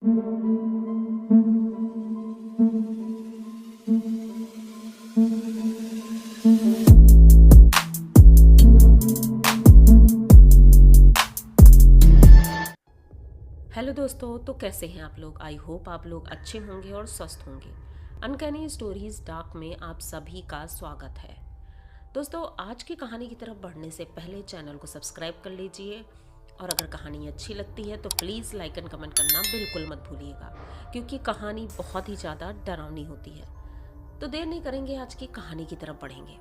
Hello दोस्तों, तो कैसे हैं आप लोग। आई होप आप लोग अच्छे होंगे और स्वस्थ होंगे। अनकैनी स्टोरीज डार्क में आप सभी का स्वागत है। दोस्तों, आज की कहानी की तरफ बढ़ने से पहले चैनल को सब्सक्राइब कर लीजिए और अगर कहानी अच्छी लगती है तो प्लीज़ लाइक एंड कमेंट करना बिल्कुल मत भूलिएगा, क्योंकि कहानी बहुत ही ज़्यादा डरावनी होती है। तो देर नहीं करेंगे, आज की कहानी की तरफ बढ़ेंगे।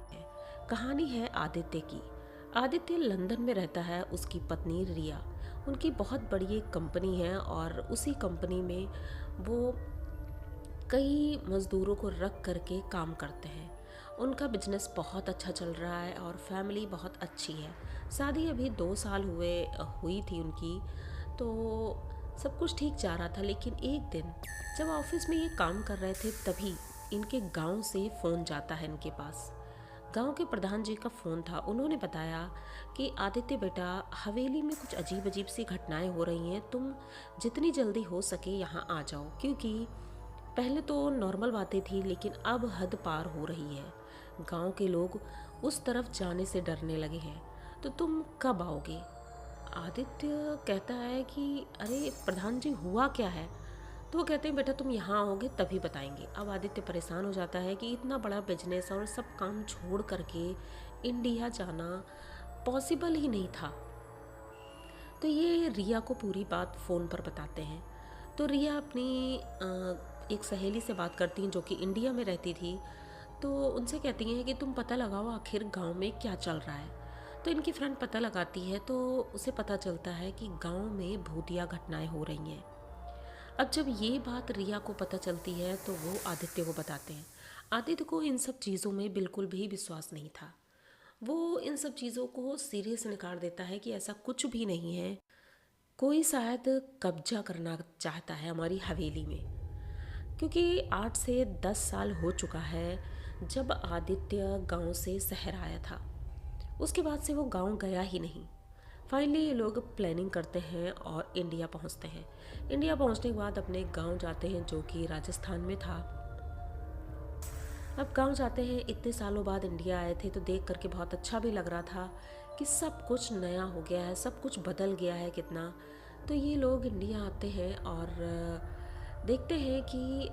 कहानी है आदित्य की। आदित्य लंदन में रहता है, उसकी पत्नी रिया। उनकी बहुत बड़ी एक कंपनी है और उसी कंपनी में वो कई मज़दूरों को रख करके काम करते हैं। उनका बिजनेस बहुत अच्छा चल रहा है और फैमिली बहुत अच्छी है। शादी अभी 2 साल हुई थी उनकी, तो सब कुछ ठीक जा रहा था। लेकिन एक दिन जब ऑफिस में ये काम कर रहे थे, तभी इनके गांव से फ़ोन जाता है इनके पास। गांव के प्रधान जी का फ़ोन था। उन्होंने बताया कि आदित्य बेटा, हवेली में कुछ अजीब अजीब सी घटनाएं हो रही हैं, तुम जितनी जल्दी हो सके यहाँ आ जाओ, क्योंकि पहले तो नॉर्मल बातें थी लेकिन अब हद पार हो रही है। गांव के लोग उस तरफ जाने से डरने लगे हैं। तो तुम कब आओगे। आदित्य कहता है कि अरे प्रधान जी, हुआ क्या है। तो वो कहते हैं बेटा, तुम यहाँ आओगे तभी बताएंगे। अब आदित्य परेशान हो जाता है कि इतना बड़ा बिजनेस और सब काम छोड़ करके इंडिया जाना पॉसिबल ही नहीं था। तो ये रिया को पूरी बात फ़ोन पर बताते हैं। तो रिया अपनी एक सहेली से बात करती हैं जो कि इंडिया में रहती थी। तो उनसे कहती हैं कि तुम पता लगाओ आखिर गांव में क्या चल रहा है। तो इनकी फ्रेंड पता लगाती है तो उसे पता चलता है कि गांव में भूतिया घटनाएं हो रही हैं। अब जब ये बात रिया को पता चलती है तो वो आदित्य को बताते हैं। आदित्य को इन सब चीज़ों में बिल्कुल भी विश्वास नहीं था। वो इन सब चीज़ों को सिरे से नकार देता है कि ऐसा कुछ भी नहीं है। कोई शायद कब्जा करना चाहता है हमारी हवेली में, क्योंकि 8 से 10 साल हो चुका है जब आदित्य गांव से शहर आया था। उसके बाद से वो गांव गया ही नहीं। फाइनली ये लोग प्लानिंग करते हैं और इंडिया पहुंचते हैं। इंडिया पहुंचने के बाद अपने गांव जाते हैं जो कि राजस्थान में था। अब गांव जाते हैं, इतने सालों बाद इंडिया आए थे तो देख करके बहुत अच्छा भी लग रहा था कि सब कुछ नया हो गया है, सब कुछ बदल गया है कितना। तो ये लोग इंडिया आते हैं और देखते हैं कि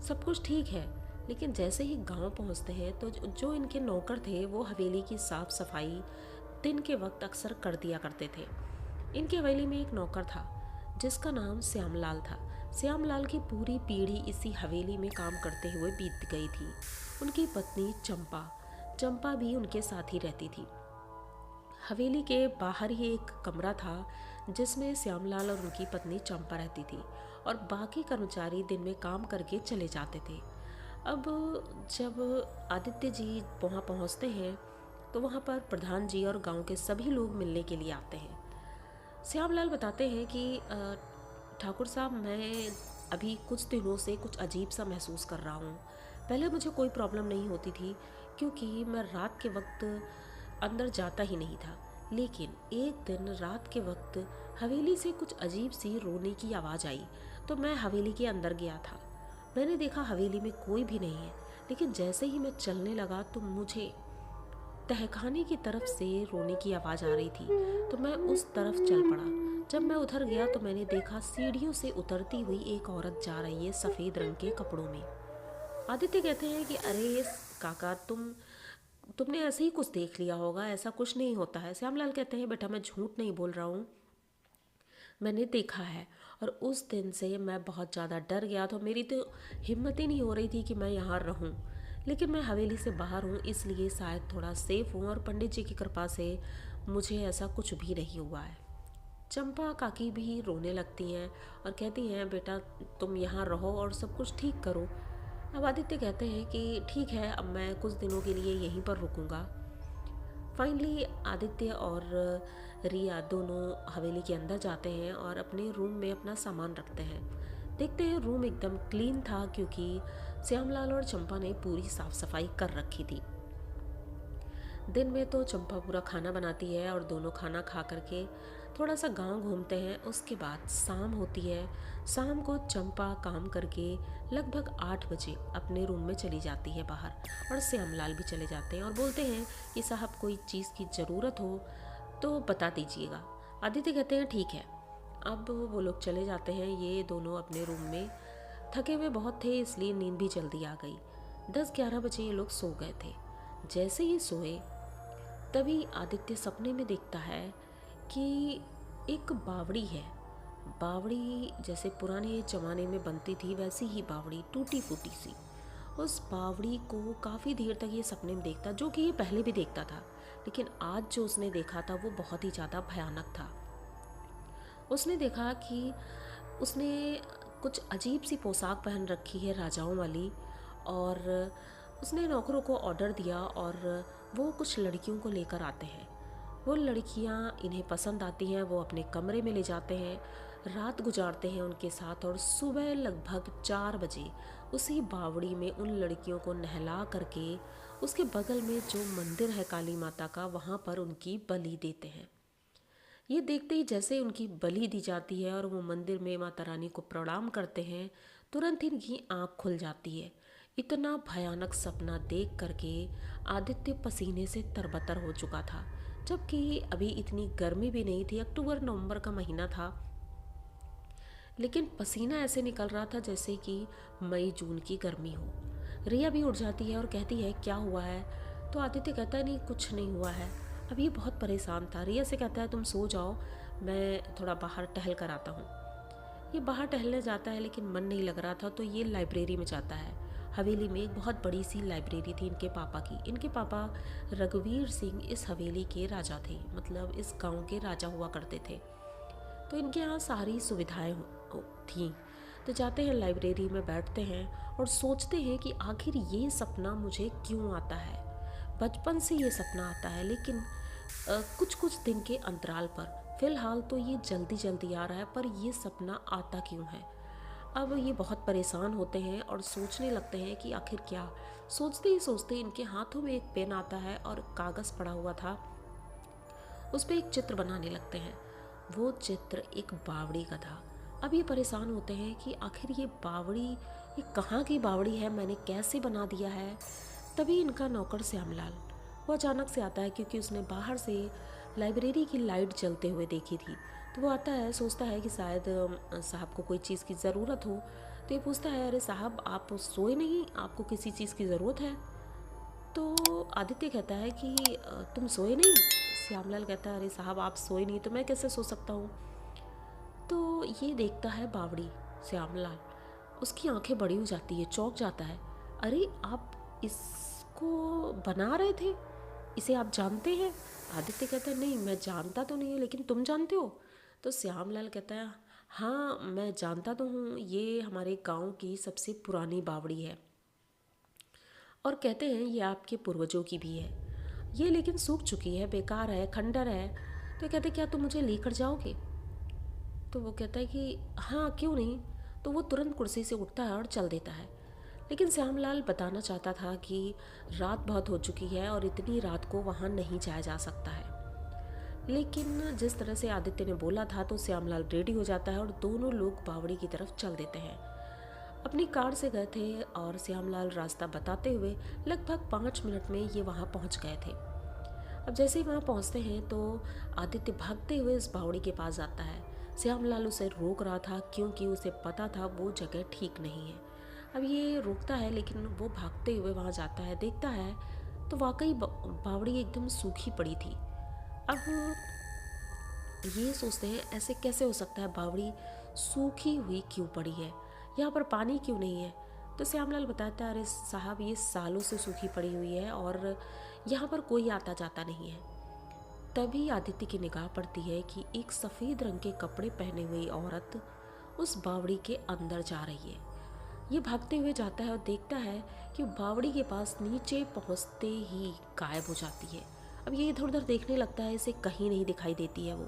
सब कुछ ठीक है। लेकिन जैसे ही गांव पहुंचते हैं तो जो इनके नौकर थे वो हवेली की साफ़ सफाई दिन के वक्त अक्सर कर दिया करते थे। इनकी हवेली में एक नौकर था जिसका नाम श्यामलाल था। श्यामलाल की पूरी पीढ़ी इसी हवेली में काम करते हुए बीत गई थी। उनकी पत्नी चंपा चंपा भी उनके साथ ही रहती थी। हवेली के बाहर ही एक कमरा था जिसमें श्यामलाल और उनकी पत्नी चंपा रहती थी और बाकी कर्मचारी दिन में काम करके चले जाते थे। अब जब आदित्य जी वहाँ पहुँचते हैं तो वहाँ पर प्रधान जी और गांव के सभी लोग मिलने के लिए आते हैं। श्यामलाल बताते हैं कि ठाकुर साहब, मैं अभी कुछ दिनों से कुछ अजीब सा महसूस कर रहा हूँ। पहले मुझे कोई प्रॉब्लम नहीं होती थी क्योंकि मैं रात के वक्त अंदर जाता ही नहीं था। लेकिन एक दिन रात के वक्त हवेली से कुछ अजीब सी रोने की आवाज़ आई तो मैं हवेली के अंदर गया था। मैंने देखा हवेली में कोई भी नहीं है, लेकिन जैसे ही मैं चलने लगा तो मुझे तहखाने की तरफ से रोने की आवाज़ आ रही थी। तो मैं उस तरफ चल पड़ा। जब मैं उधर गया तो मैंने देखा सीढ़ियों से उतरती हुई एक औरत जा रही है सफ़ेद रंग के कपड़ों में। आदित्य कहते हैं कि अरे काका, तुमने ऐसे ही कुछ देख लिया होगा, ऐसा कुछ नहीं होता है। श्यामलाल कहते हैं बेटा, मैं झूठ नहीं बोल रहा हूँ, मैंने देखा है। और उस दिन से मैं बहुत ज़्यादा डर गया, तो मेरी तो हिम्मत ही नहीं हो रही थी कि मैं यहाँ रहूँ। लेकिन मैं हवेली से बाहर हूँ, इसलिए शायद थोड़ा सेफ हूँ और पंडित जी की कृपा से मुझे ऐसा कुछ भी नहीं हुआ है। चंपा काकी भी रोने लगती हैं और कहती हैं बेटा, तुम यहाँ रहो और सब कुछ ठीक करो। अब आदित्य कहते हैं कि ठीक है, अब मैं कुछ दिनों के लिए यहीं पर रुकूंगा। फाइनली आदित्य और रिया दोनों हवेली के अंदर जाते हैं और अपने रूम में अपना सामान रखते हैं। देखते हैं रूम एकदम क्लीन था क्योंकि श्यामलाल और चंपा ने पूरी साफ सफाई कर रखी थी। दिन में तो चंपा पूरा खाना बनाती है और दोनों खाना खा करके थोड़ा सा गांव घूमते हैं। उसके बाद शाम होती है। शाम को चंपा काम करके लगभग 8 बजे अपने रूम में चली जाती है बाहर, और श्यामलाल भी चले जाते हैं और बोलते हैं कि साहब कोई चीज़ की ज़रूरत हो तो बता दीजिएगा। आदित्य कहते हैं ठीक है। अब वो लोग चले जाते हैं। ये दोनों अपने रूम में थके हुए बहुत थे, इसलिए नींद भी जल्दी आ गई। 10-11 बजे ये लोग सो गए थे। जैसे ही सोए तभी आदित्य सपने में देखता है कि एक बावड़ी है। बावड़ी जैसे पुराने ज़माने में बनती थी वैसी ही बावड़ी, टूटी फूटी सी। उस बावड़ी को काफ़ी देर तक ये सपने में देखता, जो कि ये पहले भी देखता था, लेकिन आज जो उसने देखा था वो बहुत ही ज़्यादा भयानक था। उसने देखा कि उसने कुछ अजीब सी पोशाक पहन रखी है राजाओं वाली, और उसने नौकरों को ऑर्डर दिया और वो कुछ लड़कियों को लेकर आते हैं। वो लड़कियां इन्हें पसंद आती हैं, वो अपने कमरे में ले जाते हैं, रात गुजारते हैं उनके साथ, और सुबह लगभग 4 बजे उसी बावड़ी में उन लड़कियों को नहला करके उसके बगल में जो मंदिर है काली माता का, वहाँ पर उनकी बलि देते हैं। ये देखते ही जैसे उनकी बलि दी जाती है और वो मंदिर में माता रानी को प्रणाम करते हैं, तुरंत ही इनकी आँख खुल जाती है। इतना भयानक सपना देख करके आदित्य पसीने से तरबतर हो चुका था, जबकि अभी इतनी गर्मी भी नहीं थी, अक्टूबर नवंबर का महीना था, लेकिन पसीना ऐसे निकल रहा था जैसे कि मई जून की गर्मी हो। रिया भी उठ जाती है और कहती है क्या हुआ है? तो आदित्य कहता है नहीं कुछ नहीं हुआ है। अब ये बहुत परेशान था। रिया से कहता है तुम सो जाओ, मैं थोड़ा बाहर टहल कर आता हूँ। ये बाहर टहलने जाता है लेकिन मन नहीं लग रहा था, तो ये लाइब्रेरी में जाता है। हवेली में एक बहुत बड़ी सी लाइब्रेरी थी इनके पापा की। इनके पापा रघुवीर सिंह इस हवेली के राजा थे, मतलब इस गांव के राजा हुआ करते थे, तो इनके यहाँ सारी सुविधाएं थीं। तो जाते हैं लाइब्रेरी में, बैठते हैं और सोचते हैं कि आखिर ये सपना मुझे क्यों आता है। बचपन से ये सपना आता है, लेकिन कुछ कुछ दिन के अंतराल पर। फिलहाल तो ये जल्दी जल्दी आ रहा है, पर ये सपना आता क्यों है? अब ये बहुत परेशान होते हैं और सोचने लगते हैं कि आखिर क्या। सोचते ही सोचते इनके हाथों में एक पेन आता है और कागज़ पड़ा हुआ था, उस पर एक चित्र बनाने लगते हैं। वो चित्र एक बावड़ी का था। अब ये परेशान होते हैं कि आखिर ये बावड़ी, ये कहाँ की बावड़ी है, मैंने कैसे बना दिया है। तभी इनका नौकर श्यामलाल वो अचानक से आता है, क्योंकि उसने बाहर से लाइब्रेरी की लाइट जलते हुए देखी थी। तो वो आता है, सोचता है कि शायद साहब को कोई चीज़ की ज़रूरत हो। तो ये पूछता है अरे साहब आप सोए नहीं, आपको किसी चीज़ की ज़रूरत है? तो आदित्य कहता है कि तुम सोए नहीं? श्यामलाल कहता है अरे साहब आप सोए नहीं तो मैं कैसे सो सकता हूँ? तो ये देखता है बावड़ी श्यामलाल, उसकी आंखें बड़ी हो जाती है, चौंक जाता है। अरे आप इसको बना रहे थे, इसे आप जानते हैं? आदित्य कहता है नहीं मैं जानता तो नहीं हूँ, लेकिन तुम जानते हो? तो श्यामलाल कहता है हाँ मैं जानता तो हूँ, ये हमारे गांव की सबसे पुरानी बावड़ी है, और कहते हैं ये आपके पूर्वजों की भी है, ये लेकिन सूख चुकी है, बेकार है, खंडर है। तो कहते क्या तुम मुझे लेकर जाओगे? तो वो कहता है कि हाँ क्यों नहीं। तो वो तुरंत कुर्सी से उठता है और चल देता है। लेकिन श्यामलाल बताना चाहता था कि रात बहुत हो चुकी है और इतनी रात को वहाँ नहीं जाया जा सकता है। लेकिन जिस तरह से आदित्य ने बोला था, तो श्यामलाल रेडी हो जाता है और दोनों लोग बावड़ी की तरफ चल देते हैं। अपनी कार से गए थे और श्यामलाल रास्ता बताते हुए लगभग 5 मिनट में ये वहाँ पहुँच गए थे। अब जैसे ही वहाँ पहुँचते हैं तो आदित्य भागते हुए इस बावड़ी के पास आता है। श्यामलाल उसे रोक रहा था, क्योंकि उसे पता था वो जगह ठीक नहीं है। अब ये रोकता है, लेकिन वो भागते हुए वहाँ जाता है, देखता है तो वाकई बावड़ी एकदम सूखी पड़ी थी। अब ये सोचते हैं ऐसे कैसे हो सकता है, बावड़ी सूखी हुई क्यों पड़ी है, यहाँ पर पानी क्यों नहीं है? तो श्यामलाल बताता है अरे साहब ये सालों से सूखी पड़ी हुई है और यहाँ पर कोई आता जाता नहीं है। तभी आदित्य की निगाह पड़ती है कि एक सफ़ेद रंग के कपड़े पहने हुई औरत उस बावड़ी के अंदर जा रही है। ये भागते हुए जाता है और देखता है कि बावड़ी के पास नीचे पहुंचते ही गायब हो जाती है। अब ये इधर उधर देखने लगता है, इसे कहीं नहीं दिखाई देती है। वो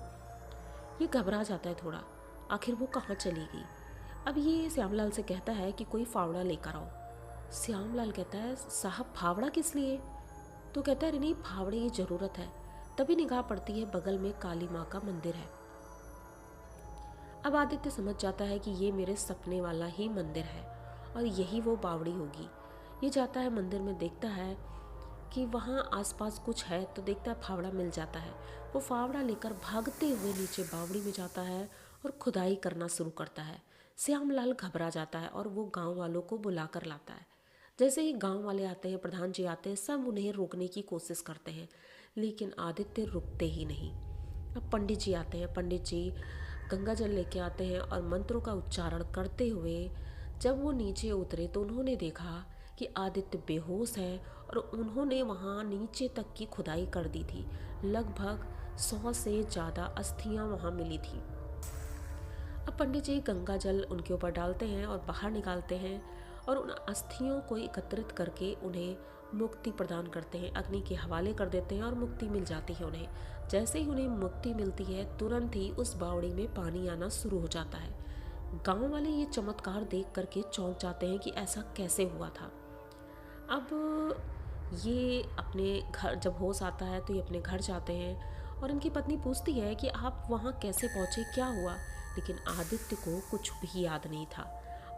ये घबरा जाता है थोड़ा, आखिर वो कहाँ चली गई। अब ये श्यामलाल से कहता है कि कोई फावड़ा लेकर आओ। श्यामलाल कहता है साहब फावड़ा किस लिए? तो कहता है नहीं फावड़े की ज़रूरत है। तभी निगाह पड़ती है बगल में काली माँ का मंदिर है। अब आदित्य समझ जाता है कि ये मेरे सपने वाला ही मंदिर है और यही वो बावड़ी होगी। ये जाता है मंदिर में, देखता है कि वहाँ आसपास कुछ है तो देखता है फावड़ा मिल जाता है। वो फावड़ा लेकर भागते हुए नीचे बावड़ी में जाता है और खुदाई करना शुरू करता है। श्यामलाल घबरा जाता है और वो गांव वालों को बुला कर लाता है। जैसे ही गांव वाले आते हैं, प्रधान जी आते हैं, सब उन्हें रोकने की कोशिश करते हैं, लेकिन आदित्य रुकते ही नहीं। अब पंडित जी आते हैं। पंडित जी गंगा जल लेके आते हैं और मंत्रों का उच्चारण करते हुए जब वो नीचे उतरे तो उन्होंने देखा कि आदित्य बेहोश है और उन्होंने वहाँ नीचे तक की खुदाई कर दी थी। लगभग 100 से ज़्यादा अस्थियाँ वहाँ मिली थी। अब पंडित जी गंगा जल उनके ऊपर डालते हैं और बाहर निकालते हैं और उन अस्थियों को एकत्रित करके उन्हें मुक्ति प्रदान करते हैं, अग्नि के हवाले कर देते हैं और मुक्ति मिल जाती है उन्हें। जैसे ही उन्हें मुक्ति मिलती है तुरंत ही उस बावड़ी में पानी आना शुरू हो जाता है। गांव वाले ये चमत्कार देख करके चौंक जाते हैं कि ऐसा कैसे हुआ था। अब ये अपने घर जब होश आता है तो ये अपने घर जाते हैं और इनकी पत्नी पूछती है कि आप वहाँ कैसे पहुँचे, क्या हुआ। लेकिन आदित्य को कुछ भी याद नहीं था।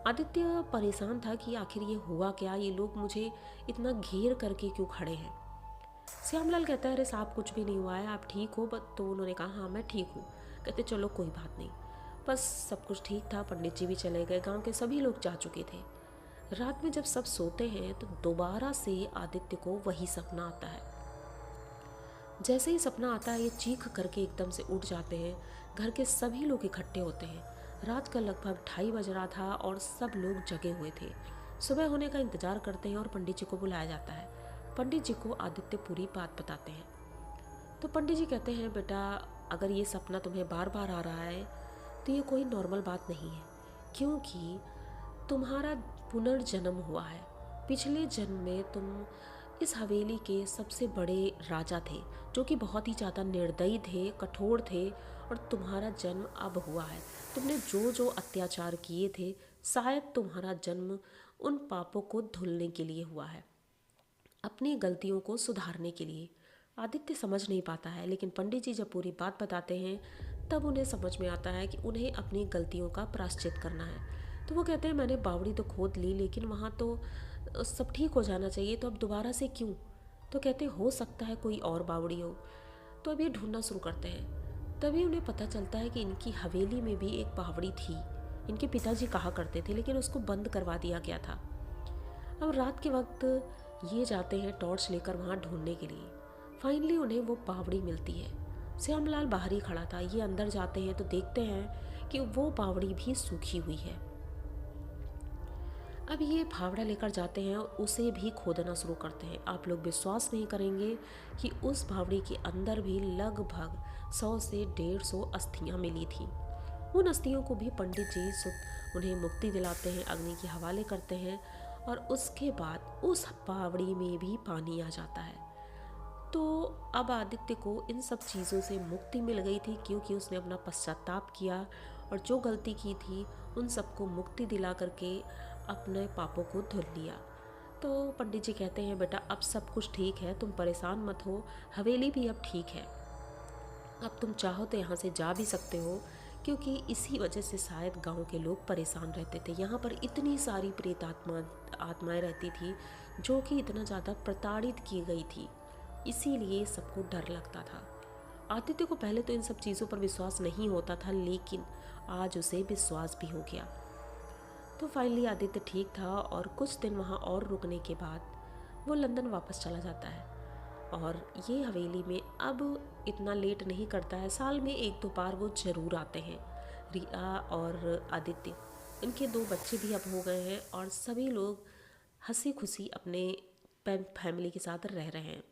आदित्य परेशान था कि आखिर ये हुआ क्या, ये लोग मुझे इतना घेर करके क्यों खड़े हैं। श्यामलाल कहता है अरे साहब कुछ भी नहीं हुआ है, आप ठीक हो। तो उन्होंने कहा हाँ मैं ठीक हूँ। कहते चलो कोई बात नहीं, बस सब कुछ ठीक था। पंडित जी भी चले गए, गांव के सभी लोग जा चुके थे। रात में जब सब सोते हैं तो दोबारा से आदित्य को वही सपना आता है। जैसे ही सपना आता है ये चीख करके एकदम से उठ जाते हैं। घर के सभी लोग इकट्ठे होते हैं। रात का लगभग 2:30 बज रहा था और सब लोग जगे हुए थे। सुबह होने का इंतजार करते हैं और पंडित जी को बुलाया जाता है। पंडित जी को आदित्य पूरी बात बताते हैं। तो पंडित जी कहते हैं बेटा, अगर ये सपना तुम्हें बार बार आ रहा है तो ये कोई नॉर्मल बात नहीं है, क्योंकि तुम्हारा पुनर्जन्म हुआ है। पिछले जन्म में तुम इस हवेली के सबसे बड़े राजा थे, जो कि बहुत ही ज़्यादा निर्दयी थे, कठोर थे, और तुम्हारा जन्म अब हुआ है। तुमने जो जो अत्याचार किए थे, शायद तुम्हारा जन्म उन पापों को धुलने के लिए हुआ है, अपनी गलतियों को सुधारने के लिए। आदित्य समझ नहीं पाता है, लेकिन पंडित जी जब पूरी बात बताते हैं तब उन्हें समझ में आता है कि उन्हें अपनी गलतियों का प्रायश्चित करना है। तो वो कहते हैं मैंने बावड़ी तो खोद ली, लेकिन वहाँ तो सब ठीक हो जाना चाहिए, तो अब दोबारा से क्यों। तो कहते हो सकता है कोई और बावड़ी हो। तो अब ये ढूंढना शुरू करते हैं। तभी उन्हें पता चलता है कि इनकी हवेली में भी एक बावड़ी थी। इनके पिताजी कहा करते थे, लेकिन उसको बंद करवा दिया गया था। अब रात के वक्त ये जाते हैं टॉर्च लेकर वहाँ ढूंढने के लिए। फाइनली उन्हें वो बावड़ी मिलती है। श्यामलाल बाहर ही खड़ा था। ये अंदर जाते हैं तो देखते हैं कि वो बावड़ी भी सूखी हुई है। अब ये फावड़ा लेकर जाते हैं और उसे भी खोदना शुरू करते हैं। आप लोग विश्वास नहीं करेंगे कि उस बावड़ी के अंदर भी लगभग 100 से 150 अस्थियाँ मिली थी। उन अस्थियों को भी पंडित जी उन्हें मुक्ति दिलाते हैं, अग्नि के हवाले करते हैं, और उसके बाद उस बावड़ी में भी पानी आ जाता है। तो अब आदित्य को इन सब चीज़ों से मुक्ति मिल गई थी, क्योंकि उसने अपना पश्चाताप किया और जो गलती की थी उन सबको मुक्ति दिला करके अपने पापों को धुल लिया। तो पंडित जी कहते हैं बेटा अब सब कुछ ठीक है, तुम परेशान मत हो, हवेली भी अब ठीक है, अब तुम चाहो तो यहाँ से जा भी सकते हो, क्योंकि इसी वजह से शायद गांव के लोग परेशान रहते थे। यहाँ पर इतनी सारी प्रेत आत्माएं रहती थी जो कि इतना ज़्यादा प्रताड़ित की गई थी, इसीलिए सबको डर लगता था। आदित्य को पहले तो इन सब चीज़ों पर विश्वास नहीं होता था, लेकिन आज उसे विश्वास भी हो गया। तो फाइनली आदित्य ठीक था और कुछ दिन वहाँ और रुकने के बाद वो लंदन वापस चला जाता है। और ये हवेली में अब इतना लेट नहीं करता है, साल में 1-2 बार वो ज़रूर आते हैं। रिया और आदित्य, इनके 2 बच्चे भी अब हो गए हैं और सभी लोग हंसी खुशी अपने फैमिली के साथ रह रहे हैं।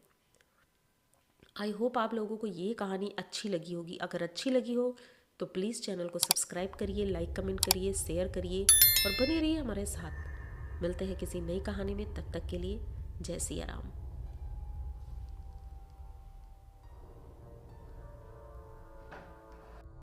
आई होप आप लोगों को ये कहानी अच्छी लगी होगी। अगर अच्छी लगी हो तो प्लीज़ चैनल को सब्सक्राइब करिए, लाइक कमेंट करिए, शेयर करिए और बने रहिए हमारे साथ। मिलते हैं किसी नई कहानी में, तब तक के लिए जय सिया राम।